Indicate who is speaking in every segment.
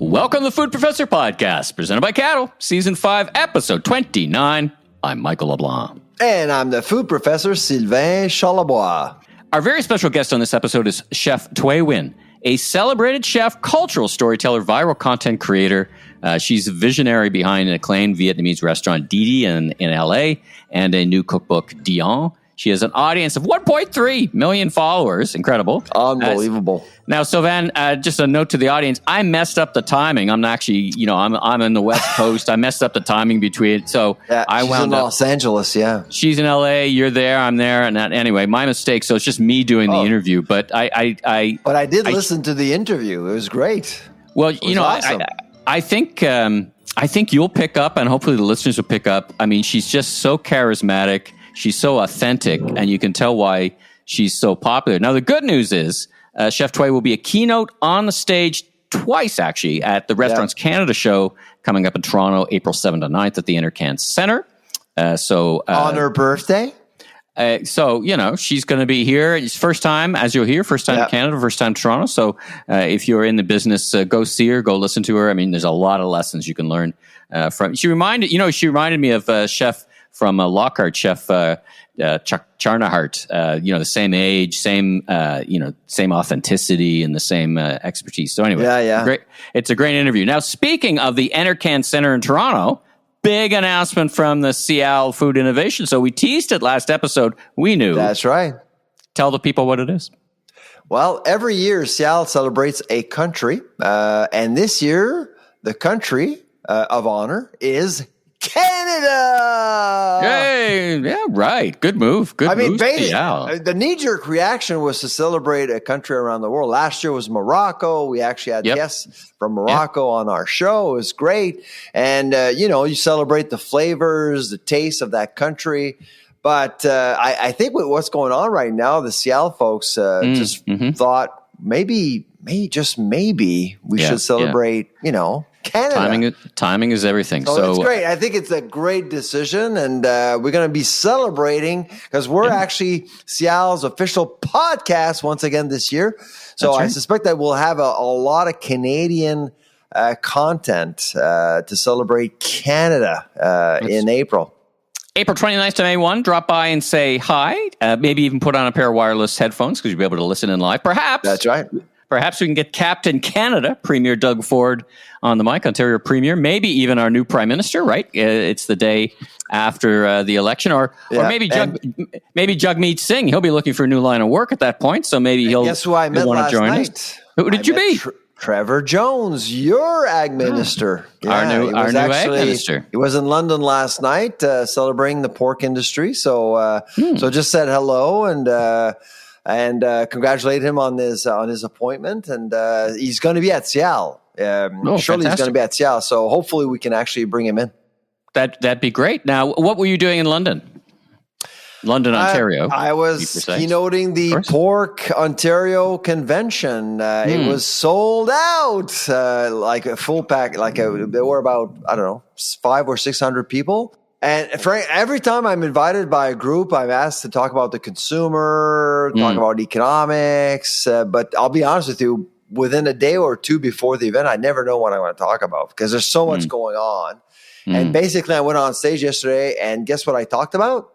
Speaker 1: Welcome to the Food Professor Podcast, presented by Cattle, Season 5, Episode 29. I'm Michael LeBlanc.
Speaker 2: And I'm the Food Professor, Sylvain Charlebois.
Speaker 1: Our very special guest on this episode is Chef Nguyen, a celebrated chef, cultural storyteller, viral content creator. She's a visionary behind an acclaimed Vietnamese restaurant, Didi, in LA, and a new cookbook, Dion. She has an audience of 1.3 million followers. Incredible.
Speaker 2: Unbelievable.
Speaker 1: Now, Sylvain, just a note to the audience. I messed up the timing. I'm actually, I'm in the West Coast. I messed up the timing between. So I
Speaker 2: she's
Speaker 1: wound
Speaker 2: in
Speaker 1: up.
Speaker 2: Los Angeles, yeah.
Speaker 1: She's in LA. You're there. I'm there. And anyway, my mistake. So it's just me doing the interview. But
Speaker 2: But I did listen to the interview. It was great.
Speaker 1: Well,
Speaker 2: awesome.
Speaker 1: I think you'll pick up, and hopefully the listeners will pick up. I mean, she's just so charismatic. She's so authentic, and you can tell why she's so popular. Now, the good news is Chef Nguyen will be a keynote on the stage twice, actually, at the Restaurants Canada show coming up in Toronto, April 7th to 9th at the Intercan Centre.
Speaker 2: On her birthday?
Speaker 1: She's going to be here. It's first time, as you'll hear, first time in Canada, first time in Toronto. So if you're in the business, go see her, go listen to her. I mean, there's a lot of lessons you can learn from. She reminded me of chef from Lockhart, Chef Chuck Charnahart. The same age, same authenticity, and the same expertise. So anyway, great. It's a great interview. Now, speaking of the Intercan Centre in Toronto, big announcement from the Seattle Food Innovation. So we teased it last episode. We knew.
Speaker 2: That's right.
Speaker 1: Tell the people what it is.
Speaker 2: Well, every year Seattle celebrates a country, and this year the country of honor is Canada.
Speaker 1: Yay! Yeah, right. Good move. Good move.
Speaker 2: The knee-jerk reaction was to celebrate a country around the world. Last year was Morocco. We actually had guests from Morocco on our show. It was great. And, you celebrate the flavors, the taste of that country. But I think with what's going on right now, the Seattle folks thought maybe we should celebrate, Canada.
Speaker 1: Timing is everything.
Speaker 2: So it's great. I think it's a great decision, and we're going to be celebrating because we're actually Seattle's official podcast once again this year. So I suspect that we'll have a lot of Canadian content to celebrate Canada in April.
Speaker 1: April 29th to May 1, drop by and say hi. Maybe even put on a pair of wireless headphones because you'll be able to listen in live. Perhaps.
Speaker 2: That's right.
Speaker 1: Perhaps we can get Captain Canada, Premier Doug Ford, on the mic, Ontario Premier, maybe even our new Prime Minister, right? It's the day after the election. Or maybe Jagmeet Singh. He'll be looking for a new line of work at that point, so maybe he'll
Speaker 2: guess who I met
Speaker 1: want
Speaker 2: last
Speaker 1: to join
Speaker 2: night?
Speaker 1: us. Who did you meet?
Speaker 2: Trevor Jones, your Ag Minister.
Speaker 1: Our new Ag Minister.
Speaker 2: He was in London last night celebrating the pork industry. So just said hello and congratulate him on his appointment. And he's going to be at Seattle. Surely he's going to be at Seattle. So hopefully we can actually bring him in.
Speaker 1: That'd be great. Now, what were you doing in London? London, Ontario.
Speaker 2: I was keynoting the Pork Ontario Convention. It was sold out, like a full pack. There were about 500 or 600 people. And every time I'm invited by a group, I'm asked to talk about the consumer, talk about economics. But I'll be honest with you, within a day or two before the event, I never know what I want to talk about because there's so much going on. And basically, I went on stage yesterday, and guess what I talked about?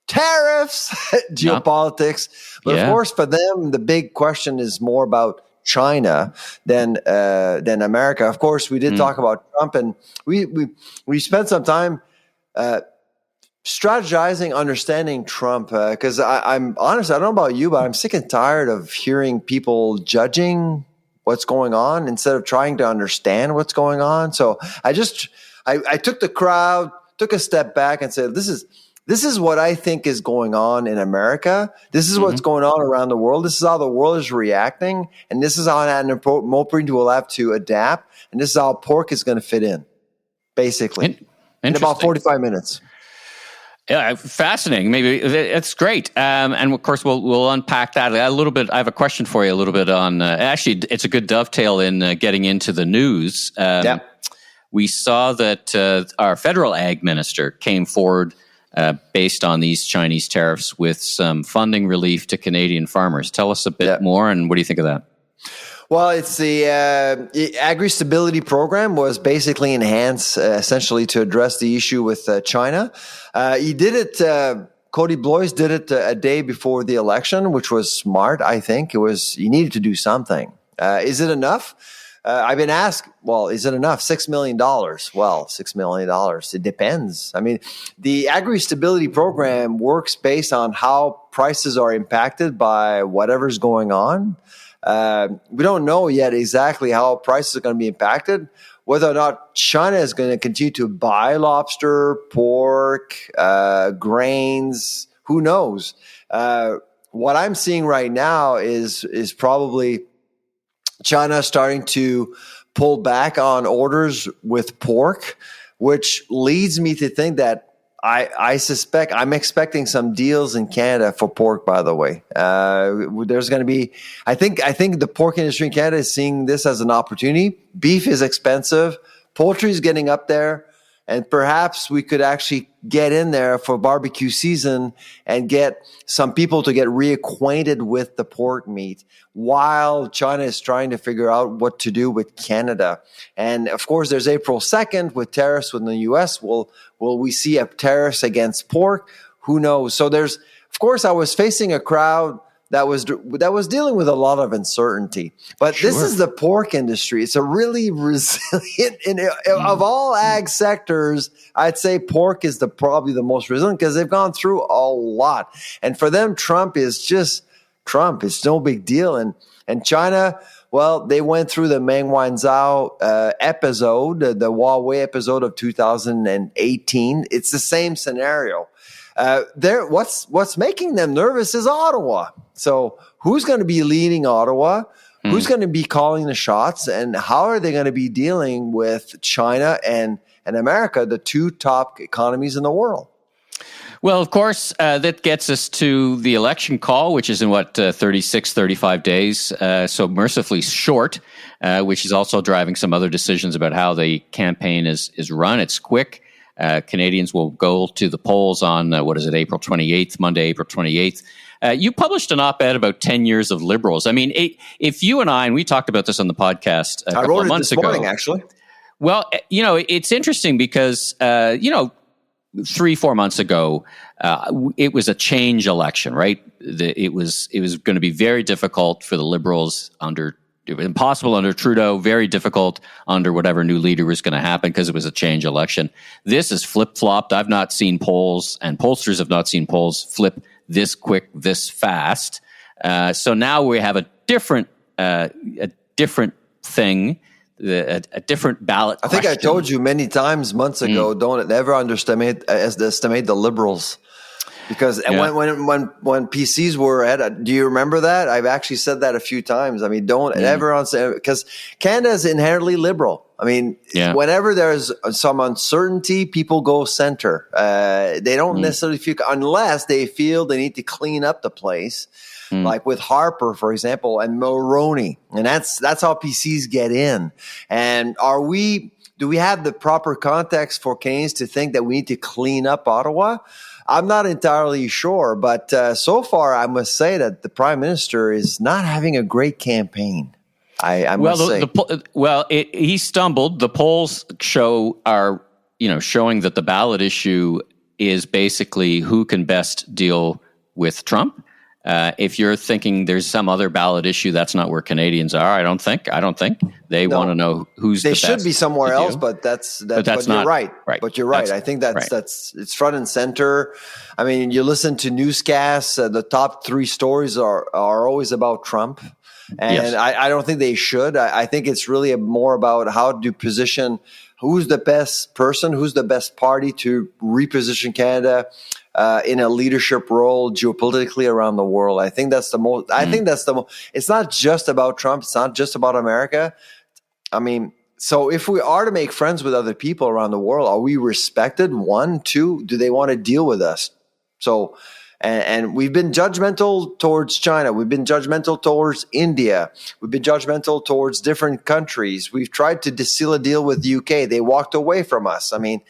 Speaker 2: Tariffs, geopolitics. But of course, for them, the big question is more about China than America. Of course, we did talk about Trump, and we spent some time strategizing, understanding Trump, because I'm honest, I don't know about you, but I'm sick and tired of hearing people judging what's going on instead of trying to understand what's going on. So I took the crowd, took a step back and said, this is what I think is going on in America. This is what's going on around the world. This is how the world is reacting. And this is how an appropriate will have to adapt. And this is how pork is going to fit in, basically. In about 45 minutes.
Speaker 1: Yeah, fascinating. Maybe it's great. And of course, we'll unpack that a little bit. I have a question for you a little bit on, actually, it's a good dovetail in getting into the news. We saw that our federal ag minister came forward based on these Chinese tariffs with some funding relief to Canadian farmers. Tell us a bit more, and what do you think of that?
Speaker 2: Well, it's the agri-stability program was basically enhanced essentially to address the issue with China. He did it. Cody Blois did it a day before the election, which was smart. I think he needed to do something. Is it enough? I've been asked, well, is it enough? $6 million. Well, $6 million. It depends. I mean, the agri-stability program works based on how prices are impacted by whatever's going on. We don't know yet exactly how prices are going to be impacted, whether or not China is going to continue to buy lobster, pork, grains, who knows? What I'm seeing right now is probably China starting to pull back on orders with pork, which leads me to think that I suspect I'm expecting some deals in Canada for pork. By the way, there's going to be. I think the pork industry in Canada is seeing this as an opportunity. Beef is expensive. Poultry is getting up there, and perhaps we could actually get in there for barbecue season and get some people to get reacquainted with the pork meat while China is trying to figure out what to do with Canada. And of course, there's April 2nd with tariffs within the U.S. Will we see a tariffs against pork? Who knows? So there's, of course, I was facing a crowd that was dealing with a lot of uncertainty. But sure. This is the pork industry. It's a really resilient, of all ag sectors, I'd say pork is probably the most resilient because they've gone through a lot. And for them, Trump is just Trump. It's no big deal. And China, well, they went through the Meng Wanzhou episode, the Huawei episode of 2018. It's the same scenario. What's making them nervous is Ottawa. So who's going to be leading Ottawa? Who's going to be calling the shots? And how are they going to be dealing with China and America, the two top economies in the world?
Speaker 1: Well, of course, that gets us to the election call, which is in 36, 35 days. So mercifully short, which is also driving some other decisions about how the campaign is run. It's quick. Canadians will go to the polls on, April 28th, Monday, April 28th. You published an op-ed about 10 years of Liberals. I mean, if you and we talked about this on the podcast a couple of months ago. I wrote it this morning,
Speaker 2: actually.
Speaker 1: Well, it's interesting because, 3-4 months ago, it was a change election, right? It was going to be very difficult for the Liberals impossible under Trudeau, very difficult under whatever new leader was going to happen because it was a change election. This is flip-flopped. I've not seen polls, and pollsters have not seen polls flip this quick, this fast. So now we have a different thing, a different ballot
Speaker 2: question. I think I told you many times months ago, don't ever underestimate the Liberals. Because when PCs were do you remember that? I've actually said that a few times. I mean, don't ever say, because Canada is inherently liberal. I mean, whenever there's some uncertainty, people go center. They don't necessarily feel, unless they feel they need to clean up the place, like with Harper, for example, and Mulroney. And that's how PCs get in. And do we have the proper context for Canadians to think that we need to clean up Ottawa? I'm not entirely sure, but so far I must say that the Prime Minister is not having a great campaign. I must say.
Speaker 1: He stumbled. The polls are showing that the ballot issue is basically who can best deal with Trump. If you're thinking there's some other ballot issue, that's not where Canadians are. I don't think they want to know who's the best.
Speaker 2: They should be somewhere else, but that's but not, you're right. But you're right. I think that's it's front and center. I mean, you listen to newscasts. The top 3 stories are always about Trump, and I don't think they should. I think it's really more about how to position who's the best person, who's the best party to reposition Canada in a leadership role geopolitically around the world. I think that's the most. I think that's the most. It's not just about Trump. It's not just about America. I mean, so if we are to make friends with other people around the world, are we respected? 1, 2, do they want to deal with us? So, and we've been judgmental towards China. We've been judgmental towards India. We've been judgmental towards different countries. We've tried to seal a deal with the UK. They walked away from us. I mean,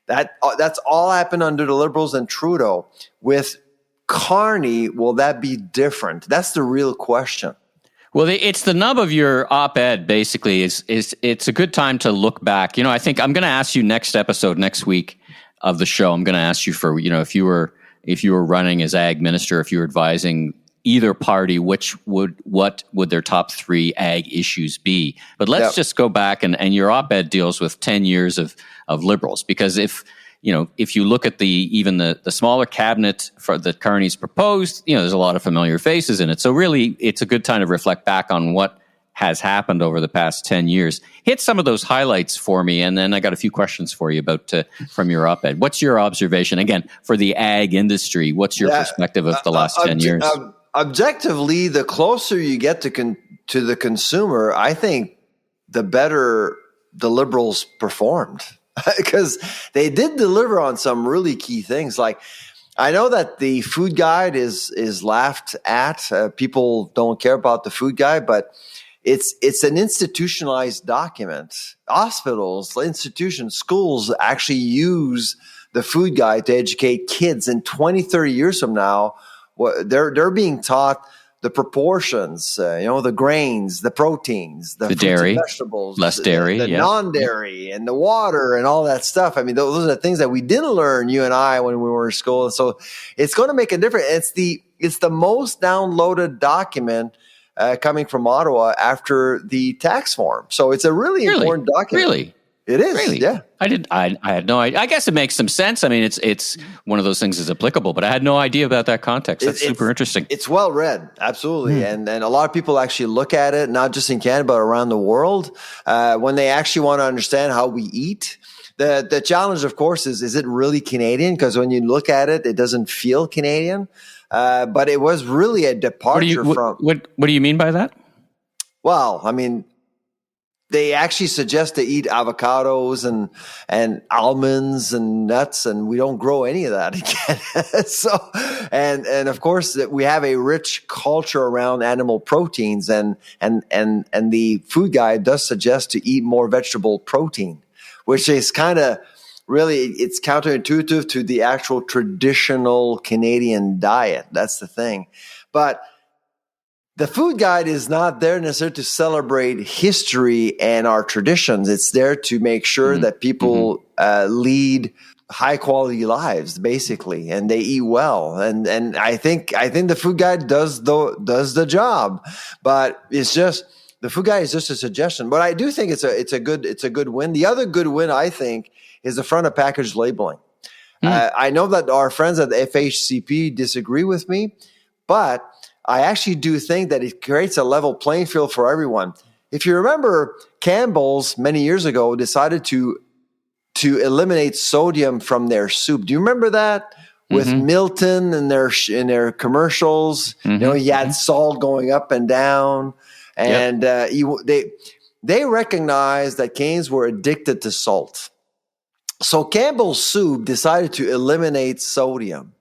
Speaker 2: that's all happened under the Liberals and Trudeau. With Carney, will that be different? That's the real question.
Speaker 1: Well, it's the nub of your op-ed. Basically, is it's a good time to look back. I think I'm going to ask you next week of the show. I'm going to ask you for if you were running as ag minister, if you were advising either party, what would their top 3 ag issues be? But let's just go back and your op-ed deals with 10 years of Liberals, because if you look at even the smaller cabinet that Carney's proposed, there's a lot of familiar faces in it. So really, it's a good time to reflect back on what has happened over the past 10 years. Hit some of those highlights for me, and then I got a few questions for you from your op-ed. What's your observation, again, for the ag industry? What's your perspective of the last 10 years?
Speaker 2: Objectively, the closer you get to the consumer, I think the better the Liberals performed. Because they did deliver on some really key things. Like, I know that the food guide is laughed at. People don't care about the food guide, but it's an institutionalized document. Hospitals, institutions, schools actually use the food guide to educate kids. And 20, 30 years from now, they're being taught the proportions, the grains, the proteins, the
Speaker 1: dairy,
Speaker 2: vegetables,
Speaker 1: less dairy,
Speaker 2: the non-dairy, and the water, and all that stuff. I mean, those are the things that we didn't learn, you and I, when we were in school. And so it's going to make a difference. It's the most downloaded document coming from Ottawa after the tax form. So it's a really important document.
Speaker 1: Really?
Speaker 2: It is.
Speaker 1: Really?
Speaker 2: Yeah.
Speaker 1: I had no idea. I guess it makes some sense. I mean, it's one of those things that's applicable, but I had no idea about that context. That's super interesting.
Speaker 2: It's well read. Absolutely. And a lot of people actually look at it, not just in Canada, but around the world, when they actually want to understand how we eat. The challenge, of course, is it really Canadian? Because when you look at it, it doesn't feel Canadian. But it was really a departure from.
Speaker 1: What do you mean by that?
Speaker 2: Well, I mean, they actually suggest to eat avocados and almonds and nuts, and we don't grow any of that again. So, and of course, we have a rich culture around animal proteins, and the food guide does suggest to eat more vegetable protein, which is kind of really, it's counterintuitive to the actual traditional Canadian diet. That's the thing, but. The food guide is not there necessarily to celebrate history and our traditions. It's there to make sure that people lead high quality lives, basically, and they eat well. And I think the food guide does the job, but it's just the food guide is just a suggestion. But I do think it's a good win. The other good win, I think, is the front of package labeling. I know that our friends at the FHCP disagree with me, but I actually do think that it creates a level playing field for everyone. If you remember, Campbell's many years ago decided to eliminate sodium from their soup. Do you remember that? With Milton and in their commercials, you had salt going up and down, and they recognized that Canadians were addicted to salt. So Campbell's soup decided to eliminate sodium.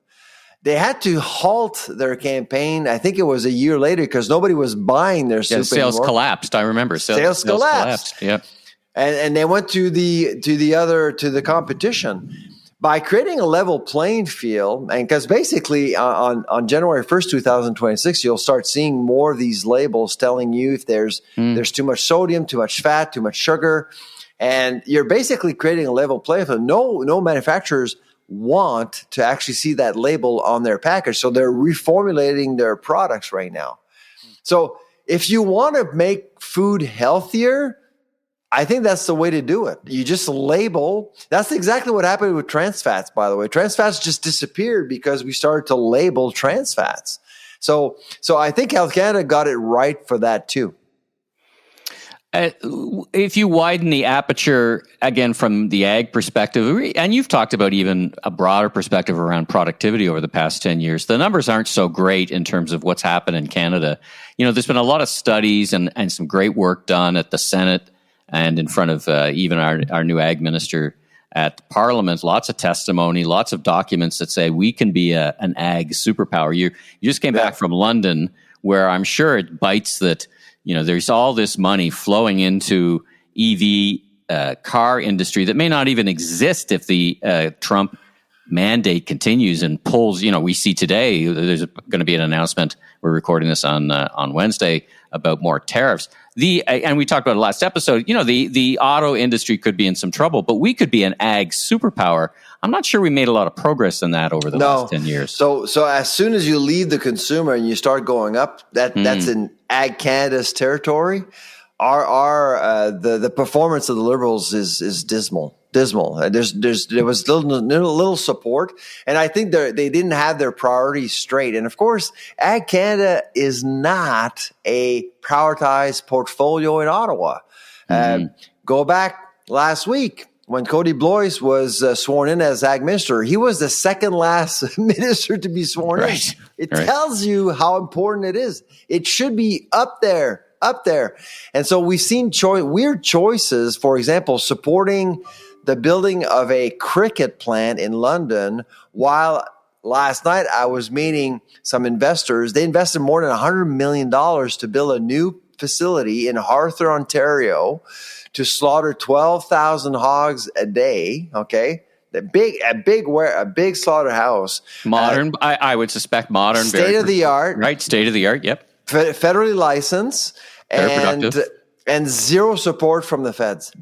Speaker 2: They had to halt their campaign. I think it was a year later because nobody was buying their soup
Speaker 1: sales
Speaker 2: anymore.
Speaker 1: Collapsed. I remember
Speaker 2: sales collapsed.
Speaker 1: Yeah,
Speaker 2: and they went to the competition by creating a level playing field. And because basically on January 1st, 2026, you'll start seeing more of these labels telling you if there's too much sodium, too much fat, too much sugar, and you're basically creating a level playing field. No manufacturers want to actually see that label on their package. So they're reformulating their products right now. So if you want to make food healthier, I think that's the way to do it. You just label. That's exactly what happened with trans fats, by the way. Trans fats just disappeared because we started to label trans fats. So I think Health Canada got it right for that too.
Speaker 1: If you widen the aperture, again, from the ag perspective, and you've talked about even a broader perspective around productivity over the past 10 years, the numbers aren't so great in terms of what's happened in Canada. There's been a lot of studies and some great work done at the Senate and in front of even our new ag minister at Parliament. Lots of testimony, lots of documents that say we can be an ag superpower. You just came back from London, where I'm sure it bites that there's all this money flowing into EV car industry that may not even exist if the Trump mandate continues and pulls, we see today there's going to be an announcement. We're recording this on Wednesday about more tariffs. And we talked about it last episode. The auto industry could be in some trouble, but we could be an ag superpower. I'm not sure we made a lot of progress in that over the last 10 years.
Speaker 2: So as soon as you leave the consumer and you start going up, that's in Ag Canada's territory. The performance of the Liberals is dismal. There was little support, and I think they didn't have their priorities straight. And of course, Ag Canada is not a prioritized portfolio in Ottawa. Go back last week when Cody Blois was sworn in as Ag Minister. He was the second last minister to be sworn in. It tells you how important it is. It should be up there. And so we've seen weird choices, for example, supporting the building of a cricket plant in London, while last night I was meeting some investors. They invested more than $100 million to build a new facility in Arthur, Ontario, to slaughter 12,000 hogs a day. Okay. A big slaughterhouse.
Speaker 1: Modern, I would suspect modern.
Speaker 2: State of the art.
Speaker 1: Right. State of the art. Yep.
Speaker 2: Federally licensed. And zero support from the feds.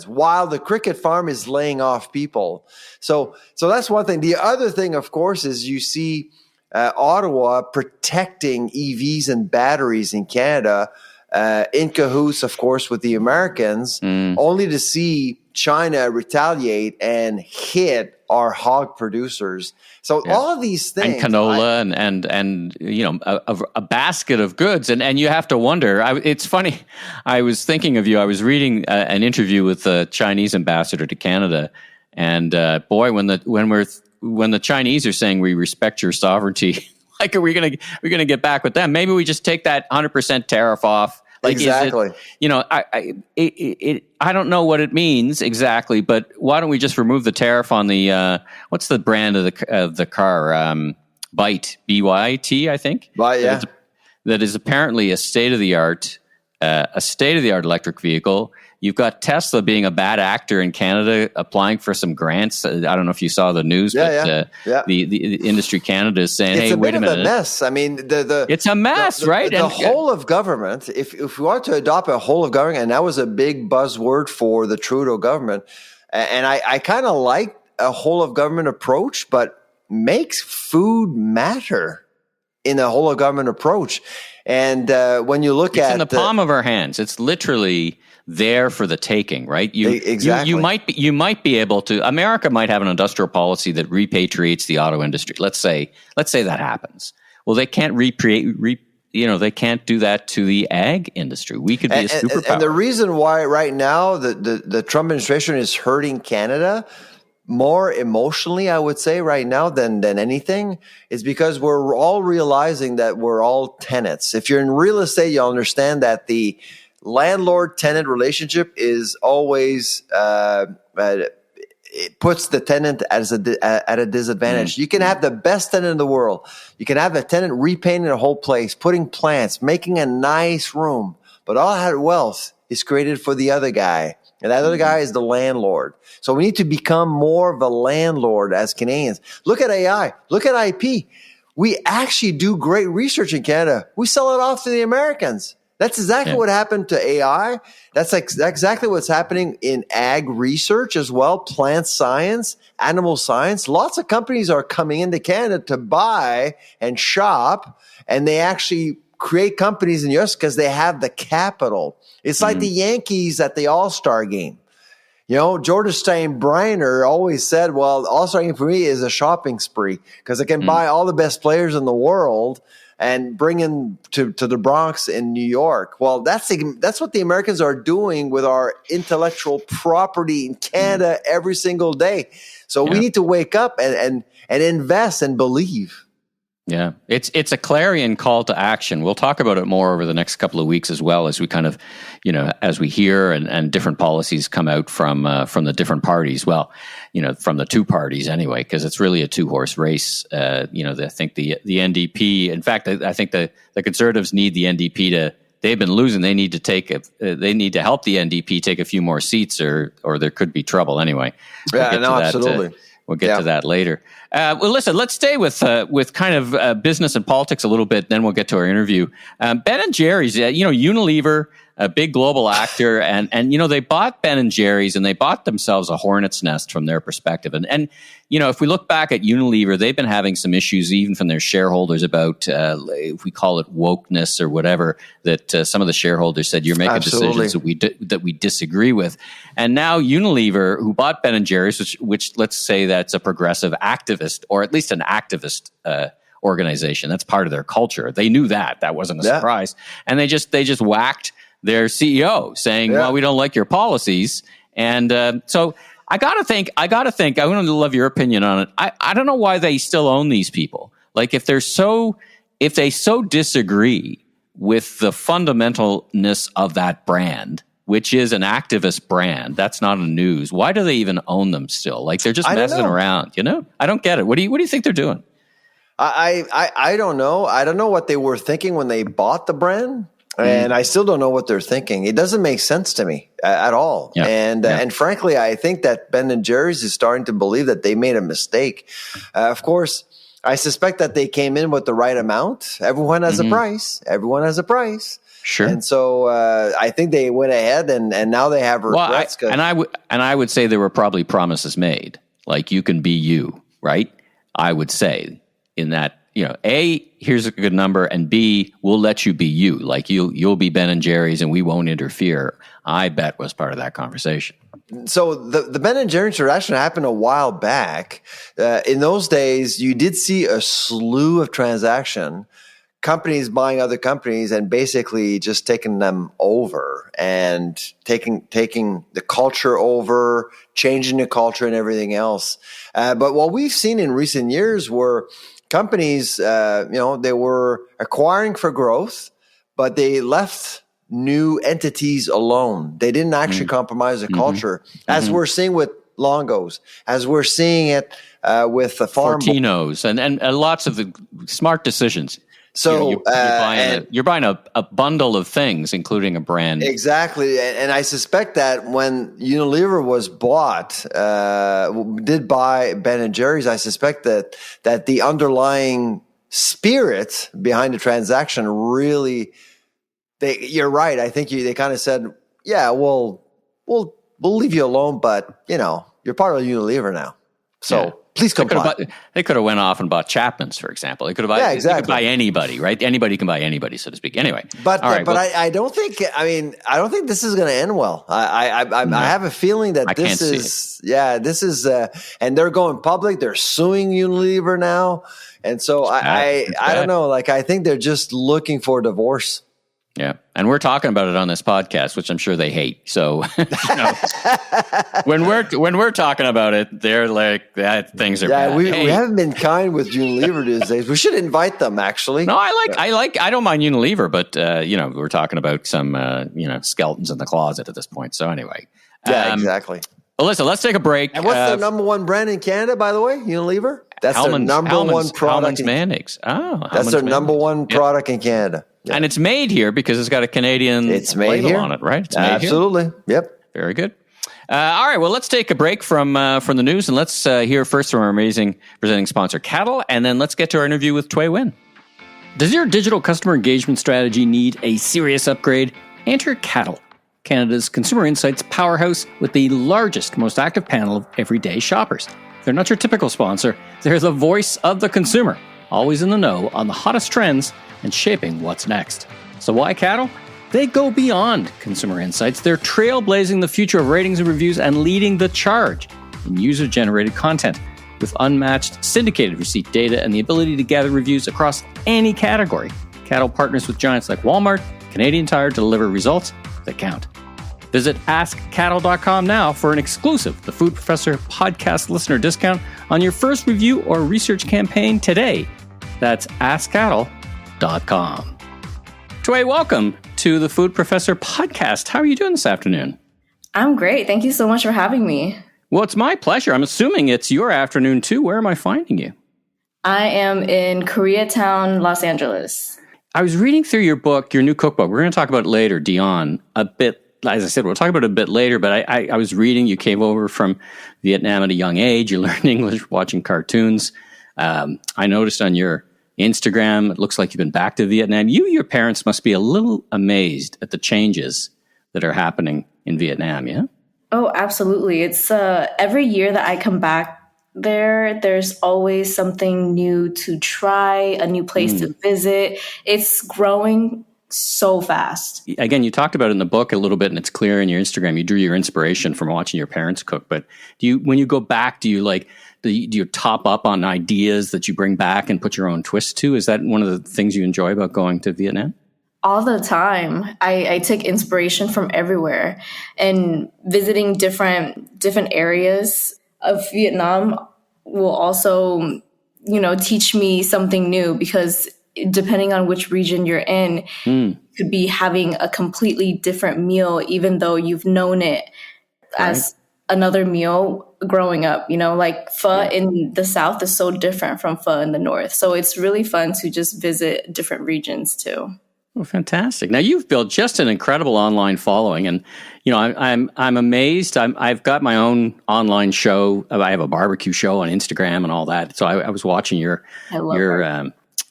Speaker 2: While the cricket farm is laying off people. So that's one thing. The other thing, of course, is you see Ottawa protecting EVs and batteries in Canada, in cahoots, of course, with the Americans, only to see China retaliate and hit our hog producers. So all of these things,
Speaker 1: and canola, and a basket of goods, and you have to wonder. It's funny. I was thinking of you. I was reading an interview with the Chinese ambassador to Canada, and boy, when the Chinese are saying we respect your sovereignty, like are we gonna get back with them? Maybe we just take that 100% tariff off. Like,
Speaker 2: exactly.
Speaker 1: I don't know what it means exactly, but why don't we just remove the tariff on the what's the brand of the car? Byte, BYT, I think.
Speaker 2: Right, yeah.
Speaker 1: That is apparently a state of the art electric vehicle. You've got Tesla being a bad actor in Canada, applying for some grants. I don't know if you saw the news, but the Industry Canada is saying, "Hey, wait a minute,
Speaker 2: it's a mess." I mean,
Speaker 1: it's a mess, right?
Speaker 2: The whole of government. If we want to adopt a whole of government, and that was a big buzzword for the Trudeau government, and I kind of like a whole of government approach, but makes food matter in a whole of government approach. And when you look
Speaker 1: it's in the palm of our hands, it's literally there for the taking, right?
Speaker 2: Exactly.
Speaker 1: You might be able to. America might have an industrial policy that repatriates the auto industry. Let's say that happens. Well, they can't they can't do that to the ag industry. We could be a superpower.
Speaker 2: And the reason why right now the Trump administration is hurting Canada more emotionally, I would say, right now than anything, is because we're all realizing that we're all tenants. If you're in real estate, you'll understand that the landlord-tenant relationship is always it puts the tenant at a disadvantage. You can have the best tenant in the world. You can have a tenant repainting a whole place, putting plants, making a nice room, but all that wealth is created for the other guy. And that other guy is the landlord. So we need to become more of a landlord as Canadians. Look at AI. Look at IP. We actually do great research in Canada. We sell it off to the Americans. That's exactly what happened to AI. That's exactly what's happening in ag research as well, plant science, animal science. Lots of companies are coming into Canada to buy and shop, and they actually create companies in the U.S. because they have the capital. It's like the Yankees at the All-Star game. George Steinbrenner always said, well, All-Star game for me is a shopping spree because I can buy all the best players in the world and bring them to the Bronx in New York. Well, that's what the Americans are doing with our intellectual property in Canada every single day. So we need to wake up and invest and believe.
Speaker 1: Yeah, it's a clarion call to action. We'll talk about it more over the next couple of weeks as well, as we kind of, as we hear and different policies come out from the different parties. Well, from the two parties anyway, because it's really a two-horse race. I think the NDP. In fact, I think the Conservatives need the NDP to. They've been losing. They need to they need to help the NDP take a few more seats, or there could be trouble anyway.
Speaker 2: Yeah, no, absolutely.
Speaker 1: We'll get to that later. Well, listen, let's stay with kind of business and politics a little bit. Then we'll get to our interview. Ben and Jerry's, Unilever, a big global actor, and they bought Ben and Jerry's, and they bought themselves a hornet's nest from their perspective. And if we look back at Unilever, they've been having some issues even from their shareholders about, if we call it wokeness or whatever, that some of the shareholders said you're making decisions that we disagree with. And now Unilever, who bought Ben and Jerry's, which let's say that's a progressive activist, or at least an activist organization. That's part of their culture. They knew that. That wasn't a surprise. And they just whacked their CEO saying, well, we don't like your policies. And so I got to think, I want to love your opinion on it. I don't know why they still own these people. Like if they so disagree with the fundamentalness of that brand, which is an activist brand, that's not a news. Why do they even own them still? Like they're just messing around, I don't get it. What do you think they're doing?
Speaker 2: I don't know. I don't know what they were thinking when they bought the brand. And I still don't know what they're thinking. It doesn't make sense to me at all. Yeah. And frankly, I think that Ben and Jerry's is starting to believe that they made a mistake. Of course, I suspect that they came in with the right amount. Everyone has a price. Everyone has a price.
Speaker 1: Sure.
Speaker 2: And so I think they went ahead and now they have regrets.
Speaker 1: Well, I would say there were probably promises made. Like you can be you, right? I would say in that. A, here's a good number, and B, we'll let you be you. Like you'll be Ben and Jerry's, and we won't interfere. I bet was part of that conversation.
Speaker 2: So the Ben and Jerry's transaction happened a while back. In those days, you did see a slew of transaction, companies buying other companies and basically just taking them over and taking the culture over, changing the culture and everything else. But what we've seen in recent years were companies, they were acquiring for growth, but they left new entities alone. They didn't actually compromise the culture, as we're seeing with Longos, as we're seeing it with the
Speaker 1: Fortinos, and lots of the smart decisions.
Speaker 2: So
Speaker 1: you're buying a bundle of things, including a brand.
Speaker 2: Exactly, and I suspect that when Unilever was bought, did buy Ben and Jerry's, I suspect that the underlying spirit behind the transaction really, you're right. I think they kind of said, yeah, we'll leave you alone, but you're part of Unilever now, so. Please comply.
Speaker 1: They could have went off and bought Chapman's, for example. They could have they could buy anybody, right? Anybody can buy anybody, so to speak. Anyway,
Speaker 2: I don't think. I don't think this is going to end well. I have a feeling that this is, and they're going public. They're suing Unilever now, and so I don't know. Like I think they're just looking for a divorce.
Speaker 1: Yeah, and we're talking about it on this podcast, which I'm sure they hate. So, when we're talking about it, they're like, things are bad.
Speaker 2: We haven't been kind with Unilever these days. We should invite them, actually.
Speaker 1: No, I don't mind Unilever, but we're talking about some skeletons in the closet at this point. So anyway,
Speaker 2: exactly.
Speaker 1: Well, listen, let's take a break.
Speaker 2: And what's their number one brand in Canada, by the way? Unilever. That's their number one product.
Speaker 1: Hellmann's mayonnaise. Oh,
Speaker 2: that's their number one product in Canada.
Speaker 1: Yeah. And it's made here because it's got a Canadian label on it, right? It's made
Speaker 2: Absolutely.
Speaker 1: Here?
Speaker 2: Yep.
Speaker 1: Very good. All right. Well, let's take a break from the news and let's hear first from our amazing presenting sponsor, Cattle, and then let's get to our interview with Sylvain. Does your digital customer engagement strategy need a serious upgrade? Enter Cattle, Canada's consumer insights powerhouse with the largest, most active panel of everyday shoppers. They're not your typical sponsor. They're the voice of the consumer, always in the know on the hottest trends and shaping what's next. So why Cattle? They go beyond consumer insights. They're trailblazing the future of ratings and reviews and leading the charge in user-generated content with unmatched syndicated receipt data and the ability to gather reviews across any category. Cattle partners with giants like Walmart, Canadian Tire to deliver results that count. Visit askcattle.com now for an exclusive The Food Professor podcast listener discount on your first review or research campaign today. That's askcattle.com. Joy, welcome to the Food Professor podcast. How are you doing this afternoon?
Speaker 3: I'm great. Thank you so much for having me.
Speaker 1: Well, it's my pleasure. I'm assuming it's your afternoon too. Where am I finding you?
Speaker 3: I am in Koreatown, Los Angeles.
Speaker 1: I was reading through your book, your new cookbook. We're going to talk about it later, Dion, a bit as I said, we'll talk about it a bit later, but I was reading, you came over from Vietnam at a young age, you learned English watching cartoons. I noticed on your Instagram, it looks like you've been back to Vietnam. Your parents must be a little amazed at the changes that are happening in Vietnam, yeah?
Speaker 3: Oh, absolutely. It's every year that I come back there's always something new to try, a new place to visit. It's growing so fast.
Speaker 1: Again, you talked about it in the book a little bit, and it's clear in your Instagram. You drew your inspiration from watching your parents cook. But when you go back, do you top up on ideas that you bring back and put your own twist to? Is that one of the things you enjoy about going to Vietnam?
Speaker 3: All the time. I take inspiration from everywhere, and visiting different areas of Vietnam will also, teach me something new, because depending on which region you're in, you could be having a completely different meal, even though you've known it as another meal growing up. Like pho in the South is so different from pho in the North. So it's really fun to just visit different regions too.
Speaker 1: Oh, fantastic! Now you've built just an incredible online following, and I'm amazed. I've got my own online show. I have a barbecue show on Instagram and all that. So I was watching your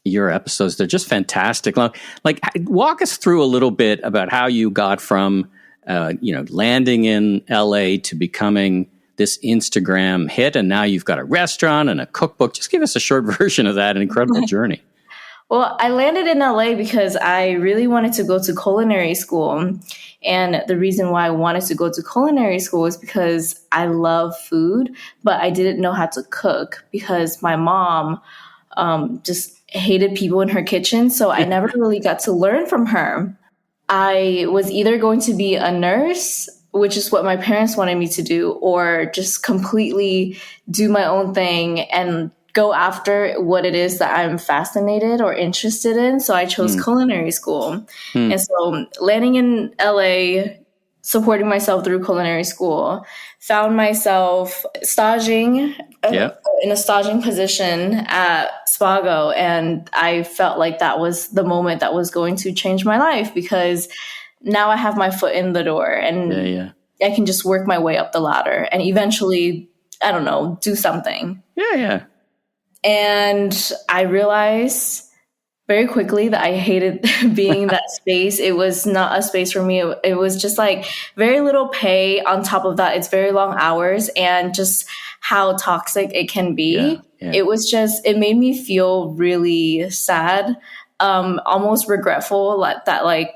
Speaker 1: episodes. They're just fantastic. Like, walk us through a little bit about how you got from landing in LA to becoming this Instagram hit, and now you've got a restaurant and a cookbook. Just give us a short version of that incredible journey.
Speaker 3: Well, I landed in LA because I really wanted to go to culinary school. And the reason why I wanted to go to culinary school is because I love food, but I didn't know how to cook because my mom just hated people in her kitchen. So I never really got to learn from her. I was either going to be a nurse, which is what my parents wanted me to do, or just completely do my own thing and go after what it is that I'm fascinated or interested in. So I chose culinary school. And so landing in LA, supporting myself through culinary school, found myself staging in a staging position at Spago. And I felt like that was the moment that was going to change my life, because now I have my foot in the door and I can just work my way up the ladder and eventually, I don't know, do something.
Speaker 1: Yeah.
Speaker 3: And I realized very quickly that I hated being in that space. It was not a space for me. It was just like very little pay. On top of that, it's very long hours and just how toxic it can be. Yeah. It made me feel really sad, almost regretful that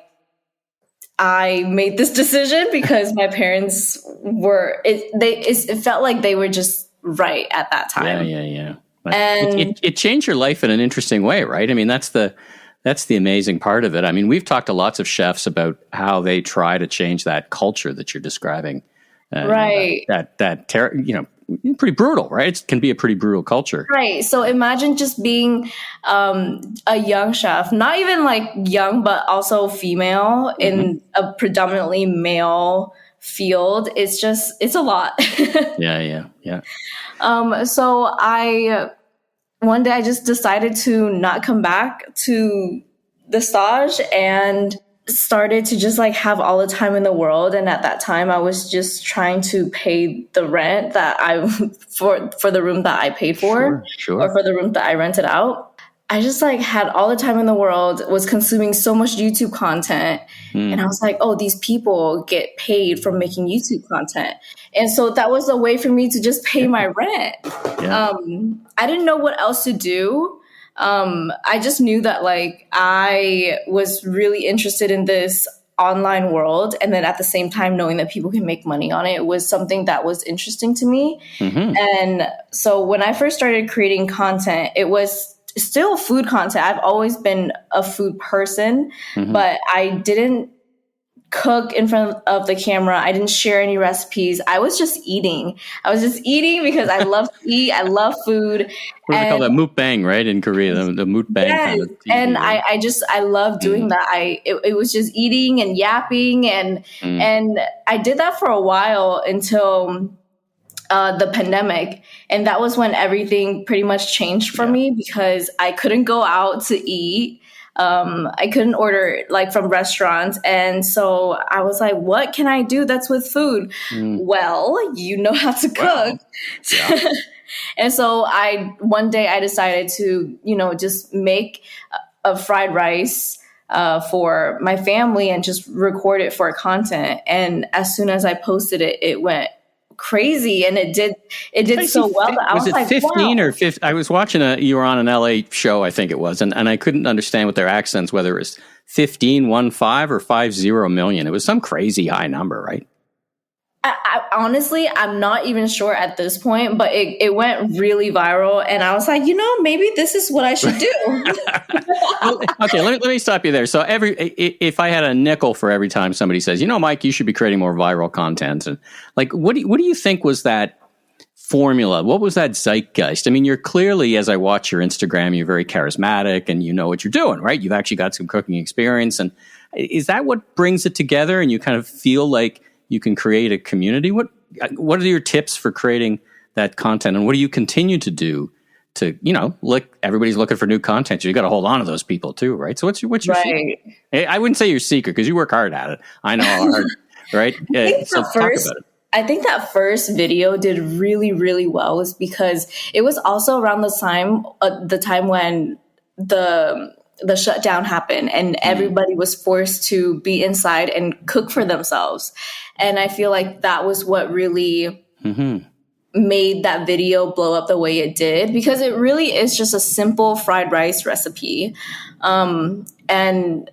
Speaker 3: I made this decision because my parents it felt like they were just right at that time.
Speaker 1: Yeah. And it changed your life in an interesting way, right? I mean, that's the amazing part of it. I mean, we've talked to lots of chefs about how they try to change that culture that you're describing.
Speaker 3: Right.
Speaker 1: Pretty brutal, right? It can be a pretty brutal culture.
Speaker 3: Right. So imagine just being a young chef, not even like young, but also female in a predominantly male field. It's a lot.
Speaker 1: Yeah.
Speaker 3: So one day I just decided to not come back to the stage and started to just like have all the time in the world. And at that time I was just trying to pay the rent that for the room that I paid for, or for the room that I rented out. I just like had all the time in the world, was consuming so much YouTube content. And I was like, oh, these people get paid for making YouTube content. And so that was a way for me to just pay my rent. Yeah. I didn't know what else to do. I just knew that like I was really interested in this online world. And then at the same time, knowing that people can make money on it was something that was interesting to me. And so when I first started creating content, it was still food content. I've always been a food person, but I didn't cook in front of the camera. I didn't share any recipes. I was just eating. Because I love to eat. I love food.
Speaker 1: What do they call that? Mukbang, right? In Korea, the mukbang.
Speaker 3: Yes.
Speaker 1: Kind of TV,
Speaker 3: and right? I love doing that. It was just eating and yapping. And I did that for a while until the pandemic. And that was when everything pretty much changed for me, because I couldn't go out to eat. I couldn't order like from restaurants. And so I was like, what can I do that's with food? Well, you know how to cook. Yeah. And so one day I decided to, just make a fried rice for my family and just record it for content. And as soon as I posted it, it went crazy, and it did so well. I was like,
Speaker 1: 15
Speaker 3: wow.
Speaker 1: or 15? I was watching you were on an LA show, I think it was, and I couldn't understand with their accents whether it was 15 or 50 million. It was some crazy high number, right?
Speaker 3: I honestly, I'm not even sure at this point, but it went really viral, and I was like, maybe this is what I should do.
Speaker 1: Well, okay, let me stop you there. So if I had a nickel for every time somebody says, Mike, you should be creating more viral content, and like, what do you think was that formula? What was that zeitgeist? I mean, you're clearly, as I watch your Instagram, you're very charismatic, and you know what you're doing, right? You've actually got some cooking experience, and is that what brings it together? And you kind of feel like you can create a community. What are your tips for creating that content, and what do you continue to do to, look, everybody's looking for new content. So you got to hold on to those people too, right? So what's your secret? I wouldn't say your secret because you work hard at it. I know how hard, right? So talk about it.
Speaker 3: I think that first video did really, really well was because it was also around the time when the shutdown happened and everybody was forced to be inside and cook for themselves. And I feel like that was what really made that video blow up the way it did, because it really is just a simple fried rice recipe. And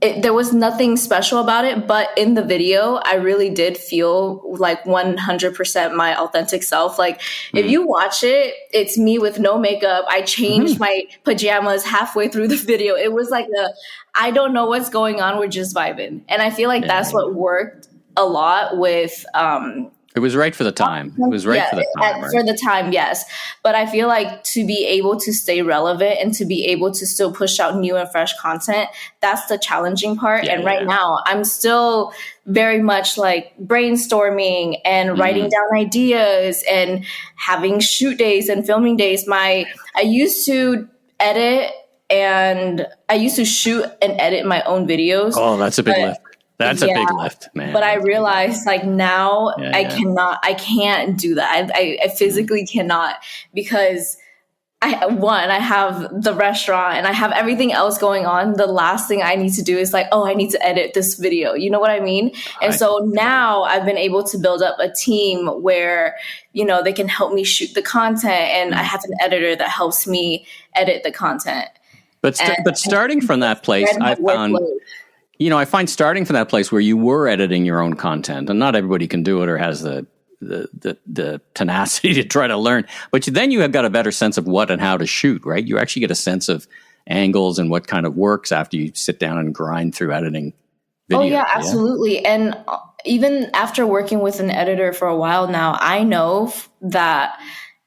Speaker 3: there was nothing special about it, but in the video, I really did feel like 100% my authentic self. Like if you watch it, it's me with no makeup. I changed my pajamas halfway through the video. It was like I don't know what's going on. We're just vibing. And I feel like that's what worked a lot with,
Speaker 1: it was right for the time. It was right for the time. Right?
Speaker 3: For the time, yes. But I feel like to be able to stay relevant and to be able to still push out new and fresh content, that's the challenging part. And right now, I'm still very much like brainstorming and writing down ideas and having shoot days and filming days. I used to edit and I used to shoot and edit my own videos.
Speaker 1: Oh, that's a big lift. That's a big lift, man.
Speaker 3: But I realized like now I can't do that. I physically cannot, because I have the restaurant and I have everything else going on. The last thing I need to do is like, I need to edit this video. You know what I mean? And so now I've been able to build up a team where, they can help me shoot the content, and I have an editor that helps me edit the content.
Speaker 1: But starting from that place, I find starting from that place where you were editing your own content, and not everybody can do it or has the tenacity to try to learn, but then you have got a better sense of what and how to shoot, right? You actually get a sense of angles and what kind of works after you sit down and grind through editing videos. Oh yeah,
Speaker 3: absolutely. And even after working with an editor for a while now, I know that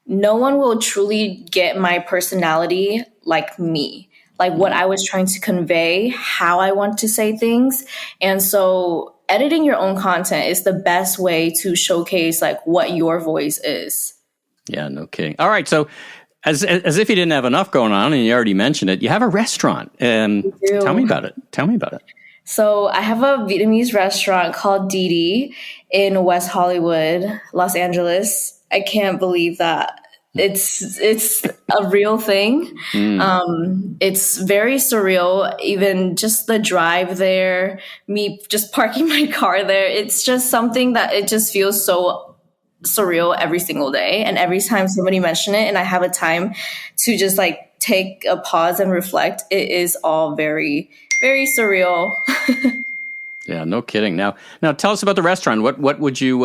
Speaker 3: no one will truly get my personality like me. Like what I was trying to convey, how I want to say things. And so editing your own content is the best way to showcase like what your voice is.
Speaker 1: Yeah, no kidding. All right. So as if you didn't have enough going on, and you already mentioned it, you have a restaurant. Tell me about it.
Speaker 3: So I have a Vietnamese restaurant called Didi in West Hollywood, Los Angeles. I can't believe that. It's a real thing. It's very surreal. Even just the drive there, me just parking my car there. It's just something that it just feels so surreal every single day. And every time somebody mentions it and I have a time to just like take a pause and reflect, it is all very, very surreal.
Speaker 1: Yeah, no kidding. Now tell us about the restaurant. What would you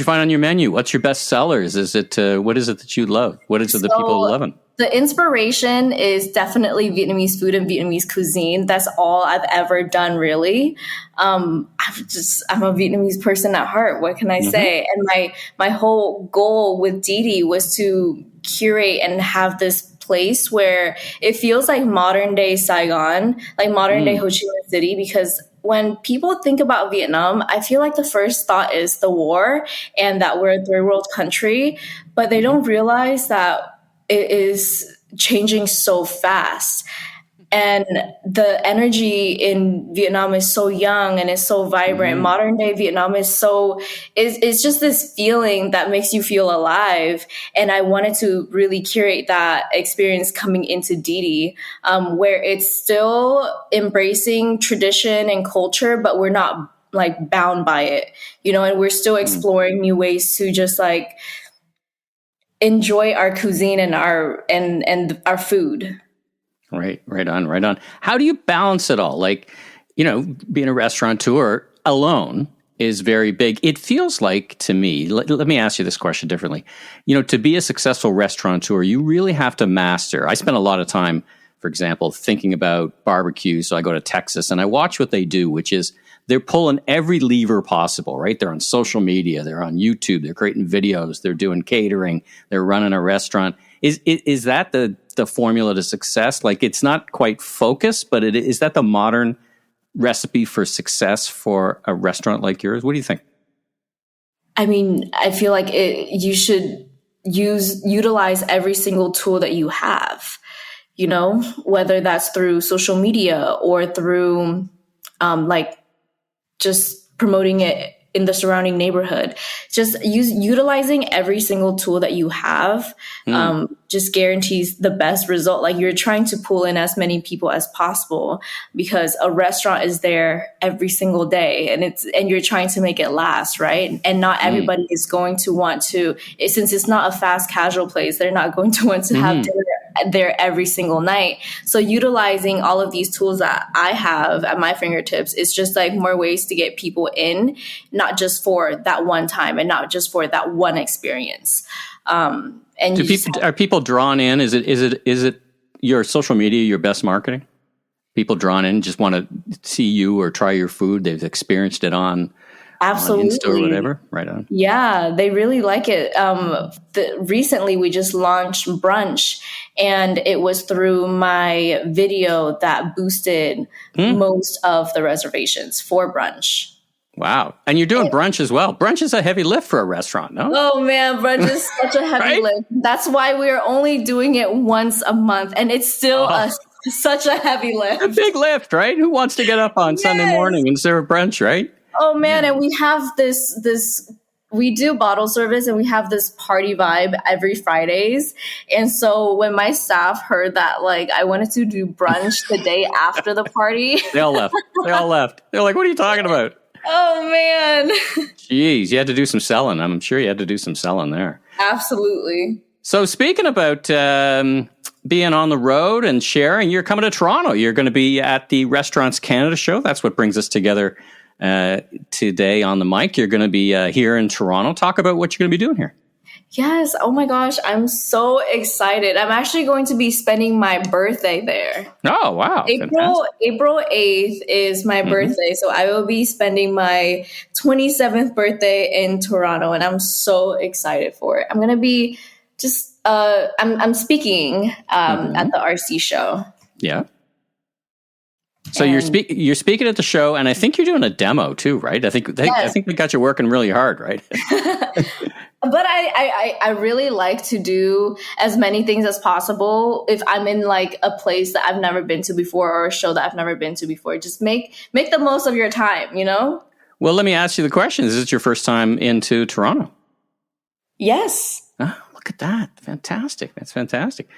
Speaker 1: find on your menu? What's your best sellers? Is it what is it that you love? What is it that people are loving?
Speaker 3: The inspiration is definitely Vietnamese food and Vietnamese cuisine. That's all I've ever done, really. I'm a Vietnamese person at heart. What can I say? And my whole goal with Didi was to curate and have this place where it feels like modern day Saigon, like modern day Ho Chi Minh City, because when people think about Vietnam, I feel like the first thought is the war and that we're a third world country, but they don't realize that it is changing so fast. And the energy in Vietnam is so young and is so vibrant. Modern day Vietnam is just this feeling that makes you feel alive. And I wanted to really curate that experience coming into Didi, where it's still embracing tradition and culture, but we're not like bound by it, and we're still exploring new ways to just like enjoy our cuisine and our food.
Speaker 1: Right on. How do you balance it all? Like, being a restaurateur alone is very big. It feels like to me, let me ask you this question differently. To be a successful restaurateur, you really have to master. I spend a lot of time, for example, thinking about barbecue. So I go to Texas and I watch what they do, which is they're pulling every lever possible, right? They're on social media, they're on YouTube, they're creating videos, they're doing catering, they're running a restaurant. Is that the formula to success? Like, it's not quite focused, but is that the modern recipe for success for a restaurant like yours? What do you think?
Speaker 3: I mean, I feel like you should utilize every single tool that you have, whether that's through social media or through just promoting it in the surrounding neighborhood. Just utilizing every single tool that you have just guarantees the best result. Like, you're trying to pull in as many people as possible because a restaurant is there every single day, and you're trying to make it last, right? And not everybody is going to want to, since it's not a fast casual place, they're not going to want to have dinner there every single night. So utilizing all of these tools that I have at my fingertips is just like more ways to get people in, not just for that one time and not just for that one experience. Are people drawn in? Is it your social media, your best marketing? People drawn in, just want to see you or try your food. They've experienced it on Insta or whatever. Right on. Yeah, they really like it. Recently, we just launched brunch, and it was through my video that boosted most of the reservations for brunch.
Speaker 1: Wow. And you're doing brunch as well. Brunch is a heavy lift for a restaurant, no?
Speaker 3: Oh, man, brunch is such a heavy lift. That's why we're only doing it once a month, and it's still such a heavy lift.
Speaker 1: A big lift, right? Who wants to get up on Sunday morning and serve brunch, right?
Speaker 3: Oh, man, and we have this we do bottle service, and we have this party vibe every Fridays. And so when my staff heard that, like, I wanted to do brunch the day after the party.
Speaker 1: They all left. They're like, what are you talking about?
Speaker 3: Oh, man.
Speaker 1: Jeez, you had to do some selling. I'm sure you had to do some selling there.
Speaker 3: Absolutely.
Speaker 1: So speaking about being on the road and sharing, you're coming to Toronto. You're going to be at the Restaurants Canada show. That's what brings us together today on the mic. You're going to be here in Toronto. Talk about what you're going to be doing here.
Speaker 3: Yes. Oh my gosh. I'm so excited. I'm actually going to be spending my birthday there.
Speaker 1: Oh, wow.
Speaker 3: April 8th is my birthday. So I will be spending my 27th birthday in Toronto, and I'm so excited for it. I'm going to be just, I'm speaking at the RC show.
Speaker 1: Yeah. So you're speaking at the show, and I think you're doing a demo too, right? I think they got you working really hard, right?
Speaker 3: But I really like to do as many things as possible if I'm in like a place that I've never been to before or a show that I've never been to before. Just make the most of your time, Well, let me ask you the question. Is this your first time into Toronto? Yes.
Speaker 1: Oh, look at that. Fantastic. That's fantastic.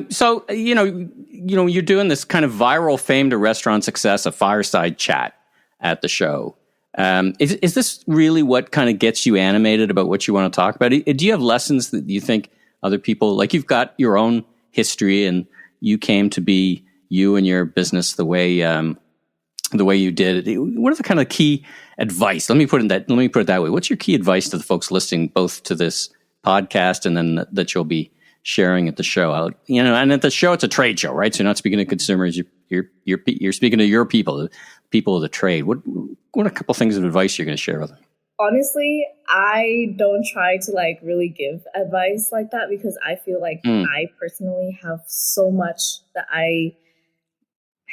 Speaker 1: So, you're doing this kind of viral fame to restaurant success, a fireside chat at the show. Is this really what kind of gets you animated about what you want to talk about? Do you have lessons that you think other people, like you've got your own history and you came to be you and your business the way you did it? What are the kind of key advice? Let me put it that way. What's your key advice to the folks listening both to this podcast and then that you'll be sharing at the show? And at the show, it's a trade show, right? So you're not speaking to consumers. You're speaking to your people, the people of the trade. What are a couple things of advice you're going to share with them?
Speaker 3: Honestly, I don't try to really give advice like that because I feel like I personally have so much that I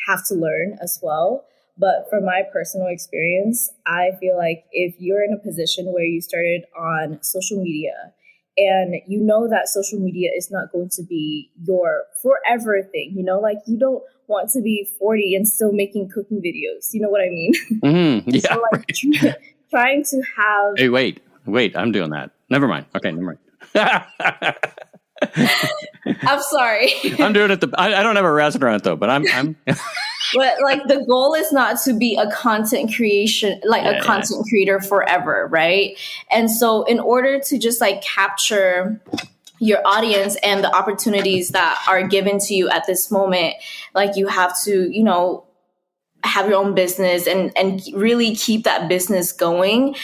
Speaker 3: have to learn as well. But from my personal experience, I feel like if you're in a position where you started on social media And you know that social media is not going to be your forever thing. You know, like you don't want to be 40 and still making cooking videos. You know what I mean?
Speaker 1: Mm-hmm. Yeah.
Speaker 3: So like trying to have.
Speaker 1: Hey, wait, I'm doing that. Never mind. Okay, never mind.
Speaker 3: I'm sorry.
Speaker 1: I'm doing it. I don't have a restaurant though, but I'm.
Speaker 3: But like the goal is not to be a content creator forever, right? And so in order to just like capture your audience and the opportunities that are given to you at this moment, like you have to, you know, have your own business and really keep that business going,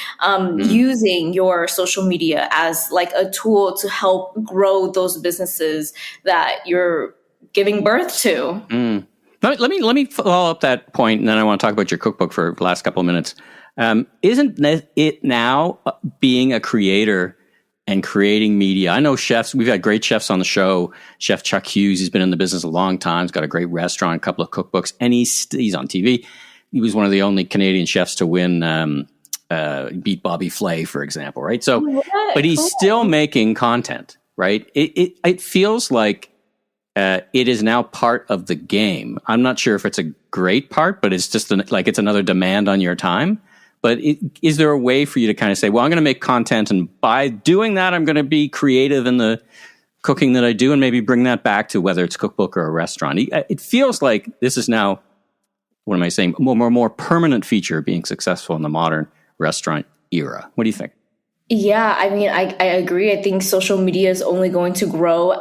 Speaker 3: using your social media as like a tool to help grow those businesses that you're giving birth to.
Speaker 1: Mm. Let me follow up that point, and then I want to talk about your cookbook for the last couple of minutes. Isn't it now being a creator and creating media? I know chefs. We've had great chefs on the show. Chef Chuck Hughes, he's been in the business a long time. He's got a great restaurant, a couple of cookbooks, and he's on TV. He was one of the only Canadian chefs to win, beat Bobby Flay, for example, right? So, but he's still making content, right? It feels like it is now part of the game. I'm not sure if it's a great part, but it's just like it's another demand on your time. But is there a way for you to kind of say, well, I'm going to make content, and by doing that, I'm going to be creative in the cooking that I do, and maybe bring that back to whether it's cookbook or a restaurant? It feels like this is now, what am I saying, more permanent feature of being successful in the modern restaurant era. What do you think?
Speaker 3: Yeah, I mean, I agree. I think social media is only going to grow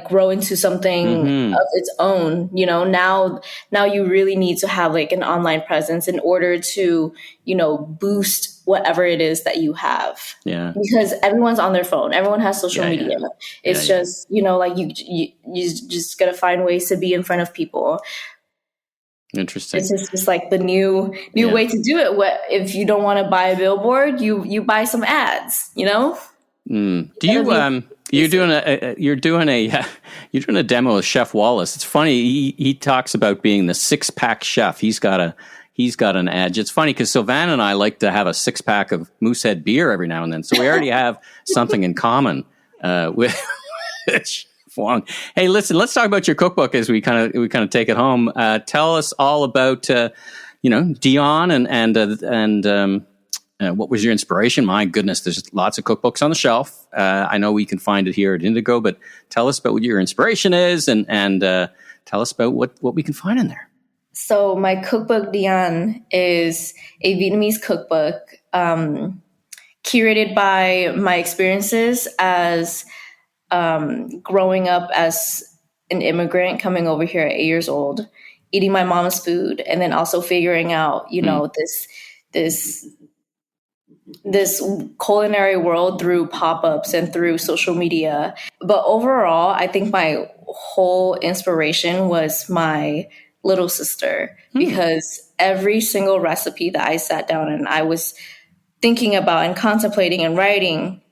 Speaker 3: grow into something of its own. You know, now you really need to have like an online presence in order to, you know, boost whatever it is that you have. Yeah. Because everyone's on their phone. Everyone has social media. Yeah. It's just, you know, like you just got to find ways to be in front of people.
Speaker 1: Interesting.
Speaker 3: It's just like the new way to do it. What if you don't want to buy a billboard, you buy some ads, you know? Do
Speaker 1: you you're doing a demo of Chef Wallace. It's funny. He talks about being the 6-pack chef. He's got an edge. It's funny because Sylvain and I like to have a 6-pack of Moosehead beer every now and then. So we already have something in common with Chef Wong. Hey, listen, let's talk about your cookbook as we kind of take it home. Tell us all about Dion and what was your inspiration? My goodness, there's lots of cookbooks on the shelf. I know we can find it here at Indigo, but tell us about what your inspiration is and tell us about what we can find in there.
Speaker 3: So my cookbook, Dion, is a Vietnamese cookbook curated by my experiences as growing up as an immigrant coming over here at 8 years old, eating my mom's food, and then also figuring out, this culinary world through pop-ups and through social media. But overall, I think my whole inspiration was my little sister, because every single recipe that I sat down and I was thinking about and contemplating and writing,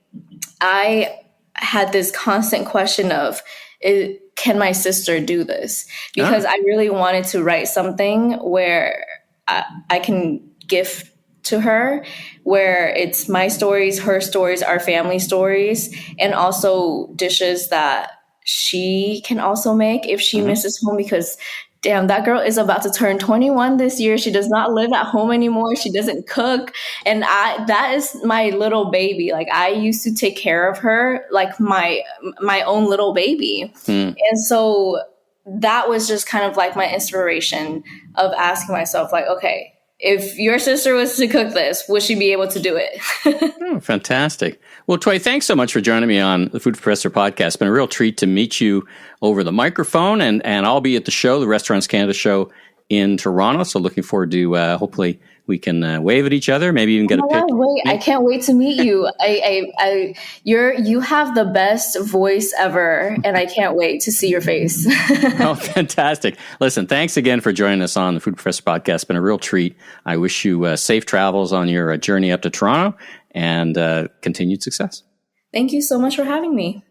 Speaker 3: I had this constant question of, can my sister do this? Because I really wanted to write something where I can give to her, where it's my stories, her stories, our family stories, and also dishes that she can also make if she misses home, because damn, that girl is about to turn 21 this year. She does not live at home anymore. She doesn't cook. And that is my little baby. Like, I used to take care of her like my own little baby. And so that was just kind of like my inspiration of asking myself, like, okay, if your sister was to cook this, would she be able to do it?
Speaker 1: Fantastic. Well, Toy, thanks so much for joining me on the Food Professor podcast. It's been a real treat to meet you over the microphone, and I'll be at the show, the Restaurants Canada show in Toronto. So looking forward to hopefully we can wave at each other, maybe even get a pic.
Speaker 3: I can't wait to meet you. You have the best voice ever, and I can't wait to see your face.
Speaker 1: Oh, fantastic. Listen, thanks again for joining us on the Food Professor podcast. It's been a real treat. I wish you safe travels on your journey up to Toronto and continued success.
Speaker 3: Thank you so much for having me.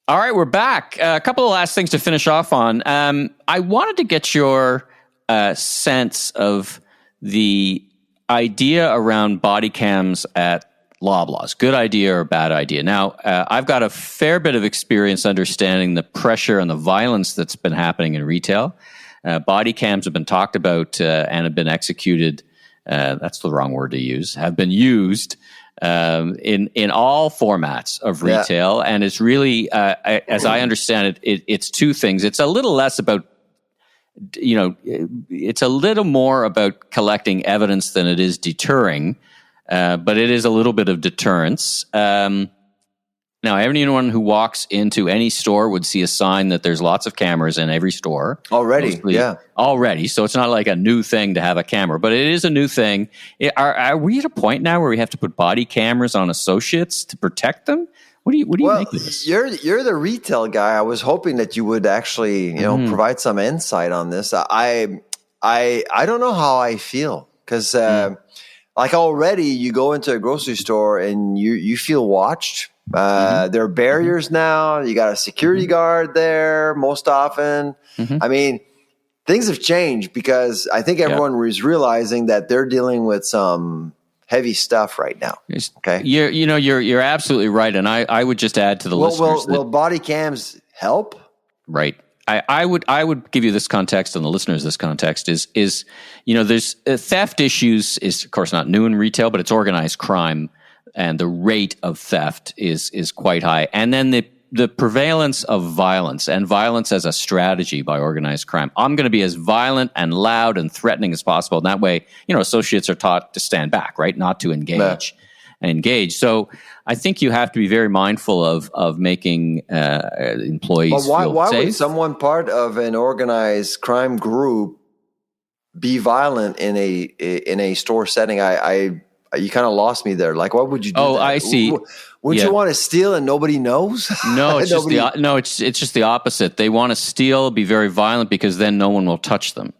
Speaker 1: All right, we're back. A couple of last things to finish off on. I wanted to get your sense of the idea around body cams at Loblaws, good idea or bad idea? Now, I've got a fair bit of experience understanding the pressure and the violence that's been happening in retail. Body cams have been talked about and have been executed. That's the wrong word to use. Have been used in all formats of retail, and it's really, as I understand it, it's two things. It's a little less about, it's a little more about collecting evidence than it is deterring. But it is a little bit of deterrence. Now, anyone who walks into any store would see a sign that there's lots of cameras in every store.
Speaker 2: Already.
Speaker 1: So it's not like a new thing to have a camera, but it is a new thing. Are we at a point now where we have to put body cameras on associates to protect them? What do you make of this?
Speaker 2: You're the retail guy. I was hoping that you would actually, provide some insight on this. I don't know how I feel because, like already you go into a grocery store and you feel watched. There are barriers now. You got a security guard there most often. I mean, things have changed because I think everyone is realizing that they're dealing with some heavy stuff right now. Okay.
Speaker 1: You're absolutely right. And I would just add to the listeners.
Speaker 2: Will body cams help?
Speaker 1: Right. I would give you this context and the listeners this context is there's theft issues is of course not new in retail, but it's organized crime and the rate of theft is quite high. And then the prevalence of violence and violence as a strategy by organized crime. I'm going to be as violent and loud and threatening as possible. And that way, associates are taught to stand back, right? Not to engage. So I think you have to be very mindful of making employees feel safe. Why would
Speaker 2: someone part of an organized crime group be violent in a store setting? You kind of lost me there. Like, why would you do that?
Speaker 1: Oh, I see.
Speaker 2: Wouldn't you want to steal and nobody knows?
Speaker 1: No, it's it's just the opposite. They want to steal, be very violent because then no one will touch them.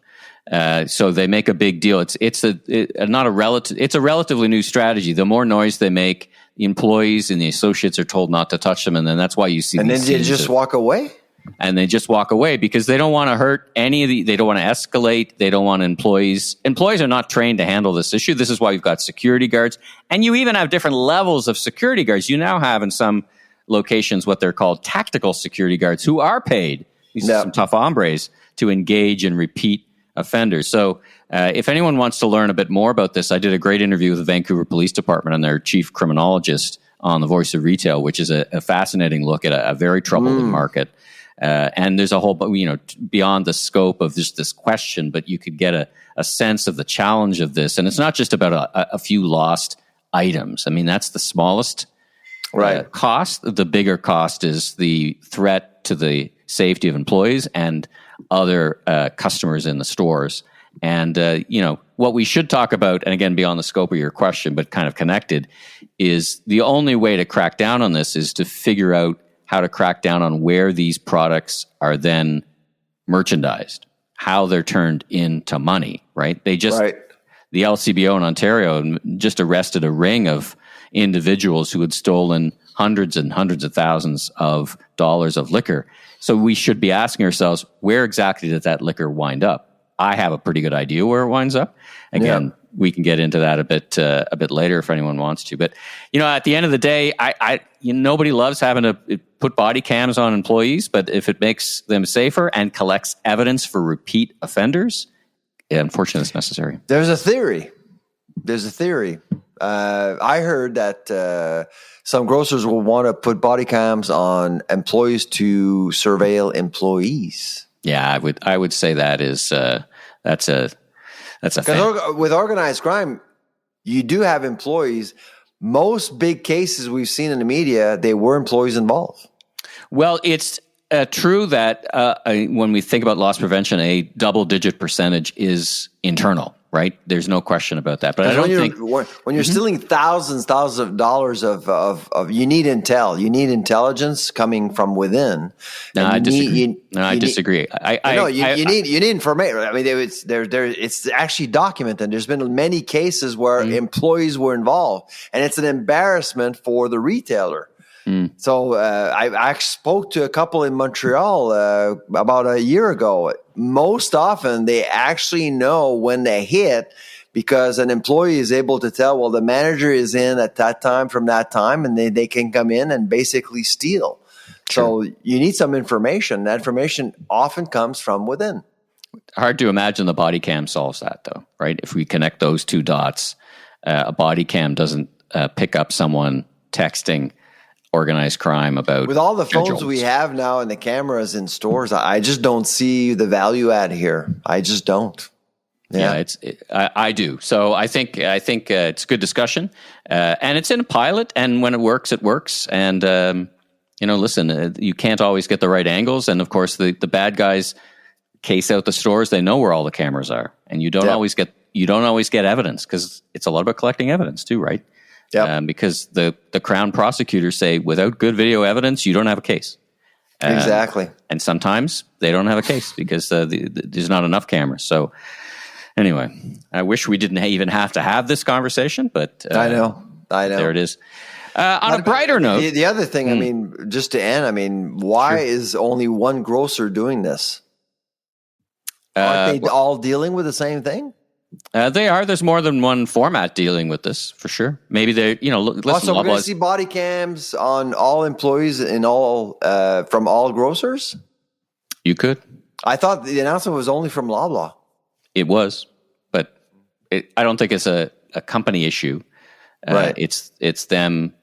Speaker 1: So they make a big deal. It's a relatively new strategy. The more noise they make, the employees and the associates are told not to touch them, and then that's why you see.
Speaker 2: And then they just walk away.
Speaker 1: And they just walk away because they don't want to hurt any of the. They don't want to escalate. They don't want employees. Employees are not trained to handle this issue. This is why you've got security guards, and you even have different levels of security guards. You now have in some locations what they're called tactical security guards, who are paid. These are some tough hombres to engage and repeat offenders. So if anyone wants to learn a bit more about this, I did a great interview with the Vancouver Police Department and their chief criminologist on the Voice of Retail, which is a fascinating look at a very troubled market. And there's a whole, beyond the scope of just this question, but you could get a sense of the challenge of this. And it's not just about a few lost items. I mean, that's the smallest cost. The bigger cost is the threat to the safety of employees and other customers in the stores. And, what we should talk about, and again, beyond the scope of your question, but kind of connected, is the only way to crack down on this is to figure out how to crack down on where these products are then merchandised, how they're turned into money, right? The LCBO in Ontario just arrested a ring of individuals who had stolen hundreds and hundreds of thousands of dollars of liquor. So we should be asking ourselves, where exactly did that liquor wind up? I have a pretty good idea where it winds up. Again, we can get into that a bit later if anyone wants to. But at the end of the day, nobody loves having to put body cams on employees. But if it makes them safer and collects evidence for repeat offenders, unfortunately, it's necessary.
Speaker 2: There's a theory. I heard that some grocers will want to put body cams on employees to surveil employees.
Speaker 1: Yeah, I would say that is that's a
Speaker 2: because with organized crime, you do have employees. Most big cases we've seen in the media, they were employees involved.
Speaker 1: Well, it's true that when we think about loss prevention, a double-digit percentage is internal, right? There's no question about that. But I don't think
Speaker 2: when you're stealing thousands of dollars of you need intel, you need intelligence coming from within.
Speaker 1: No, I disagree. I disagree.
Speaker 2: You need information. I mean, it's actually documented. There's been many cases where employees were involved, and it's an embarrassment for the retailer. So I spoke to a couple in Montreal about a year ago. Most often, they actually know when they hit because an employee is able to tell, well, the manager is in at that time from that time, and they can come in and basically steal. Sure. So you need some information. That information often comes from within.
Speaker 1: Hard to imagine the body cam solves that, though, right? If we connect those two dots, a body cam doesn't pick up someone texting organized crime about. With
Speaker 2: all the phones we have now and the cameras in stores, I just don't see the value add here. I just don't.
Speaker 1: Yeah, I do. So I think it's a good discussion, and it's in a pilot. And when it works, it works. And listen, you can't always get the right angles. And of course, the bad guys case out the stores. They know where all the cameras are, and you don't always get evidence, because it's a lot about collecting evidence too, right? Yeah. Because the Crown prosecutors say without good video evidence, you don't have a case.
Speaker 2: Exactly.
Speaker 1: And sometimes they don't have a case because there's not enough cameras. So anyway, I wish we didn't even have to have this conversation, but
Speaker 2: I know.
Speaker 1: There it is. On a brighter note,
Speaker 2: the other thing, I mean, just to end, why is only one grocer doing this? Aren't they all dealing with the same thing?
Speaker 1: They are. There's more than one format dealing with this, for sure. Maybe they're, listen.
Speaker 2: So we're going to see body cams on all employees in all from all grocers?
Speaker 1: You could.
Speaker 2: I thought the announcement was only from Loblaw.
Speaker 1: It was, but I don't think it's a company issue.
Speaker 2: Right.
Speaker 1: It's them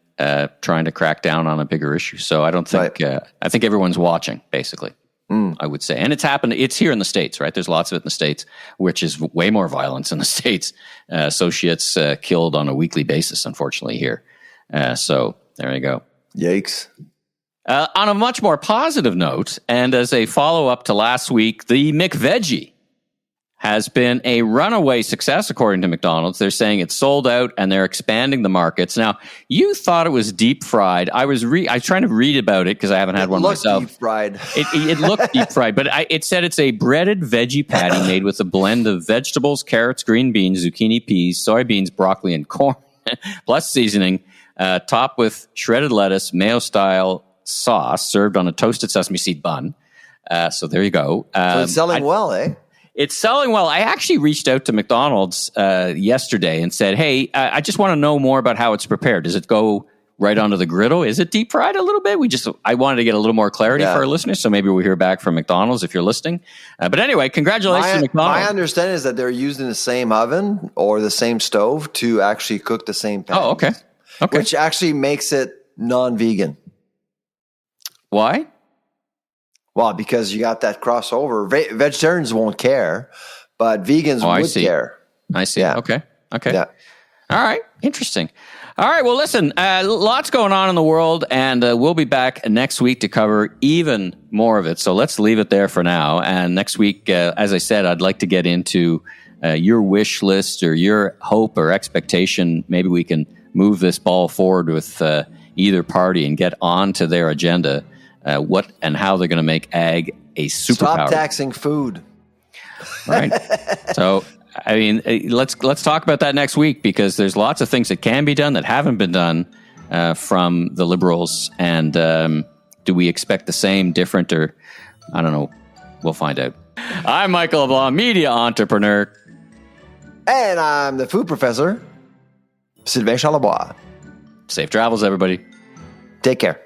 Speaker 1: trying to crack down on a bigger issue. So I don't think, I think everyone's watching, basically. I would say. And it's happened. It's here in the States, right? There's lots of it in the States, which is way more violence in the States. Associates killed on a weekly basis, unfortunately, here. So there you go.
Speaker 2: Yikes.
Speaker 1: On a much more positive note, and as a follow-up to last week, the McVeggie has been a runaway success, according to McDonald's. They're saying it's sold out and they're expanding the markets. Now, you thought it was deep fried. I was trying to read about it because I haven't had one myself.
Speaker 2: Deep fried.
Speaker 1: It looked deep fried, but it said it's a breaded veggie patty made with a blend of vegetables, carrots, green beans, zucchini, peas, soybeans, broccoli, and corn, plus seasoning, topped with shredded lettuce, mayo-style sauce, served on a toasted sesame seed bun. So there you go.
Speaker 2: So it's selling well, eh?
Speaker 1: It's selling well. I actually reached out to McDonald's yesterday and said, hey, I just want to know more about how it's prepared. Does it go right onto the griddle? Is it deep fried a little bit? I wanted to get a little more clarity for our listeners, so maybe we'll hear back from McDonald's if you're listening. But anyway, congratulations to McDonald's.
Speaker 2: My understanding is that they're using the same oven or the same stove to actually cook the same patties.
Speaker 1: Oh, okay.
Speaker 2: Which actually makes it non-vegan.
Speaker 1: Why?
Speaker 2: Well, because you got that crossover. Vegetarians won't care, but vegans would care.
Speaker 1: I see.
Speaker 2: Yeah.
Speaker 1: Okay.
Speaker 2: Yeah.
Speaker 1: All right. Interesting. All right. Well, listen, lots going on in the world, and we'll be back next week to cover even more of it. So let's leave it there for now. And next week, as I said, I'd like to get into your wish list or your hope or expectation. Maybe we can move this ball forward with either party and get on to their agenda. What and how they're going to make ag a superpower.
Speaker 2: Stop taxing food.
Speaker 1: Right. So, I mean, let's talk about that next week, because there's lots of things that can be done that haven't been done from the Liberals. And do we expect the same, different, or I don't know. We'll find out. I'm Michael LeBlanc, media entrepreneur.
Speaker 2: And I'm the food professor, Sylvain Charlebois.
Speaker 1: Safe travels, everybody.
Speaker 2: Take care.